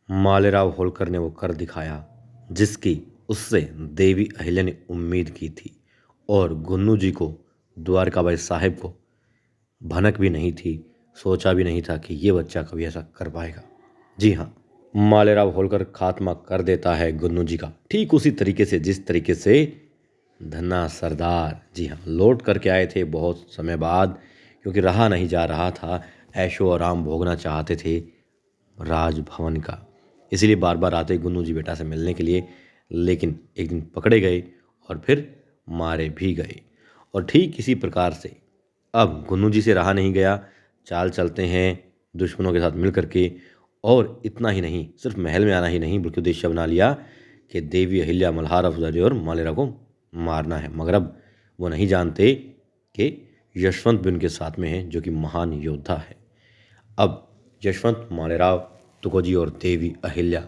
मालेराव होलकर ने वो कर दिखाया जिसकी उससे देवी अहिल्या ने उम्मीद की थी, और गुन्नू जी को, द्वारकाबाई साहिब को भनक भी नहीं थी, सोचा भी नहीं था कि ये बच्चा कभी ऐसा कर पाएगा। जी हाँ, मालेराव होलकर खात्मा कर देता है गुन्नू जी का, ठीक उसी तरीके से जिस तरीके से धन्ना सरदार, जी हाँ, लौट करके आए थे बहुत समय बाद, क्योंकि रहा नहीं जा रहा था, ऐशो आराम भोगना चाहते थे राजभवन का, इसीलिए बार बार आते गुन्नू जी बेटा से मिलने के लिए। लेकिन एक दिन पकड़े गए और फिर मारे भी गए। और ठीक इसी प्रकार से अब गुन्नू जी से रहा नहीं गया, चाल चलते हैं दुश्मनों के साथ मिल करके। और इतना ही नहीं, सिर्फ महल में आना ही नहीं, बल्कि उद्देश्य बना लिया कि देवी अहिल्या, मल्हार अफजल और मालेरा को मारना है। मगर अब वो नहीं जानते कि यशवंत भी उनके साथ में है, जो कि महान योद्धा है। अब यशवंत, मालेराव, तुकोजी और देवी अहिल्या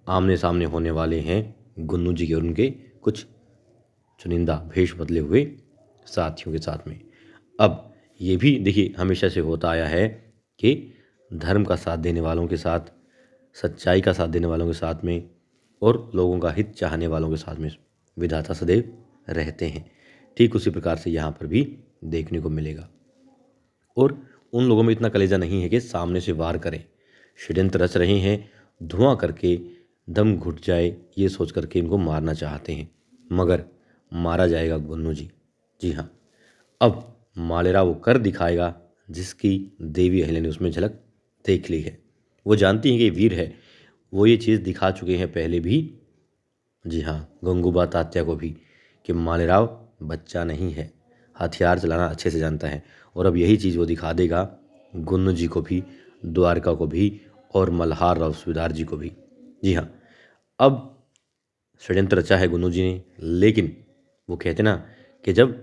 आमने सामने होने वाले हैं गुन्नू जी के और उनके कुछ चुनिंदा भेष बदले हुए साथियों के साथ में। अब ये भी देखिए हमेशा से होता आया है कि धर्म का साथ देने वालों के साथ, सच्चाई का साथ देने वालों के साथ में और लोगों का हित चाहने वालों के साथ में विधाता सदैव रहते हैं। ठीक उसी प्रकार से यहाँ पर भी देखने को मिलेगा। और उन लोगों में इतना कलेजा नहीं है कि सामने से वार करें, षड्यंत्र रच रहे हैं, धुआं करके दम घुट जाए ये सोच करके इनको मारना चाहते हैं, मगर मारा जाएगा गुन्नू जी। जी हाँ, अब मालेरा वो कर दिखाएगा जिसकी देवी अहिल्या ने उसमें झलक देख ली है। वो जानती हैं कि वीर है, वो ये चीज़ दिखा चुके हैं पहले भी, जी हाँ, गंगूबा तात्या को भी, कि मालेराव बच्चा नहीं है, हथियार चलाना अच्छे से जानता है। और अब यही चीज़ वो दिखा देगा गुन्नू जी को भी, द्वारका को भी और मल्हार राव सूबेदार जी को भी। जी हाँ, अब षड्यंत्र रचा है गुन्नू जी ने, लेकिन वो कहते ना कि जब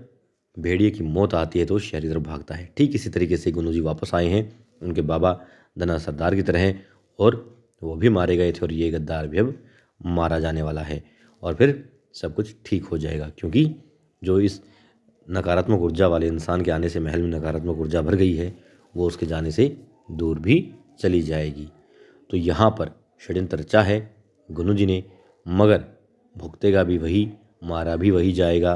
भेड़िए की मौत आती है तो शहर की तरफ भागता है। ठीक इसी तरीके से गुन्नू जी वापस आए हैं उनके बाबा धना सरदार की तरह, और वो भी मारे गए थे और ये गद्दार भी अब मारा जाने वाला है। और फिर सब कुछ ठीक हो जाएगा, क्योंकि जो इस नकारात्मक ऊर्जा वाले इंसान के आने से महल में नकारात्मक ऊर्जा भर गई है, वो उसके जाने से दूर भी चली जाएगी। तो यहाँ पर षड्यंत्र रचा है गुन्नू जी ने, मगर भुगतेगा भी वही, मारा भी वही जाएगा,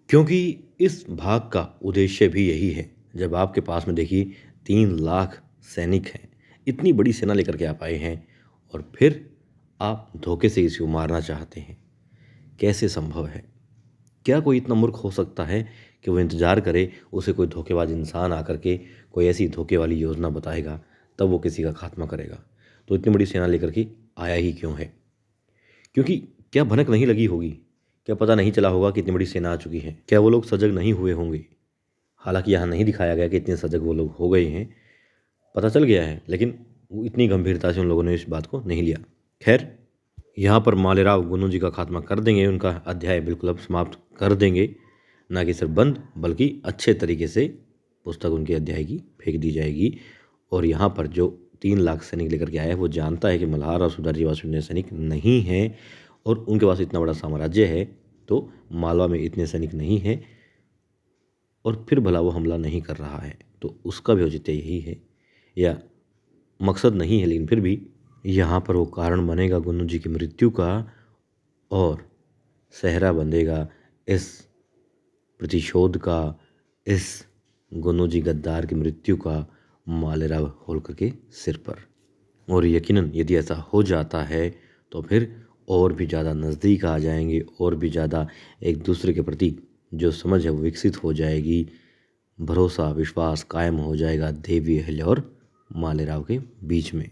क्योंकि इस भाग का उद्देश्य भी यही है। जब आपके पास में देखिए 3 लाख सैनिक हैं, इतनी बड़ी सेना लेकर के आप आए हैं, और फिर आप धोखे से इसी को मारना चाहते हैं, कैसे संभव है? क्या कोई इतना मूर्ख हो सकता है कि वो इंतज़ार करे उसे कोई धोखेबाज इंसान आकर के कोई ऐसी धोखे वाली योजना बताएगा, तब वो किसी का खात्मा करेगा? तो इतनी बड़ी सेना लेकर के आया ही क्यों है? क्योंकि क्या भनक नहीं लगी होगी? क्या पता नहीं चला होगा कि इतनी बड़ी सेना आ चुकी है? क्या वो लोग सजग नहीं हुए होंगे? हालांकि यहाँ नहीं दिखाया गया कि इतने सजग वो लोग हो गए हैं, पता चल गया है, लेकिन वो इतनी गंभीरता से उन लोगों ने इस बात को नहीं लिया। खैर, यहाँ पर मालेराव गुन्नू जी का खात्मा कर देंगे, उनका अध्याय बिल्कुल अब समाप्त कर देंगे, ना कि सिर्फ बंद, बल्कि अच्छे तरीके से पुस्तक उनके अध्याय की फेंक दी जाएगी। और यहाँ पर जो 3 लाख सैनिक लेकर के आया है, वो जानता है कि मल्हार और सुधार जी वास इतने सैनिक नहीं हैं, और उनके पास इतना बड़ा साम्राज्य है, तो मालवा में इतने सैनिक नहीं हैं, और फिर भला वो हमला नहीं कर रहा है, तो उसका भी औचित्य यही है, या मकसद नहीं है, लेकिन फिर भी यहाँ पर वो कारण बनेगा गुन्नू जी की मृत्यु का, और सहरा बंधेगा इस प्रतिशोध का, इस गुन्नू जी गद्दार की मृत्यु का मालेराव होलकर के सिर पर। और यकीनन यदि ऐसा हो जाता है तो फिर और भी ज़्यादा नज़दीक आ जाएंगे, और भी ज़्यादा एक दूसरे के प्रति जो समझ है वो विकसित हो जाएगी, भरोसा विश्वास कायम हो जाएगा देवी अहिल्या और मालेराव के बीच में।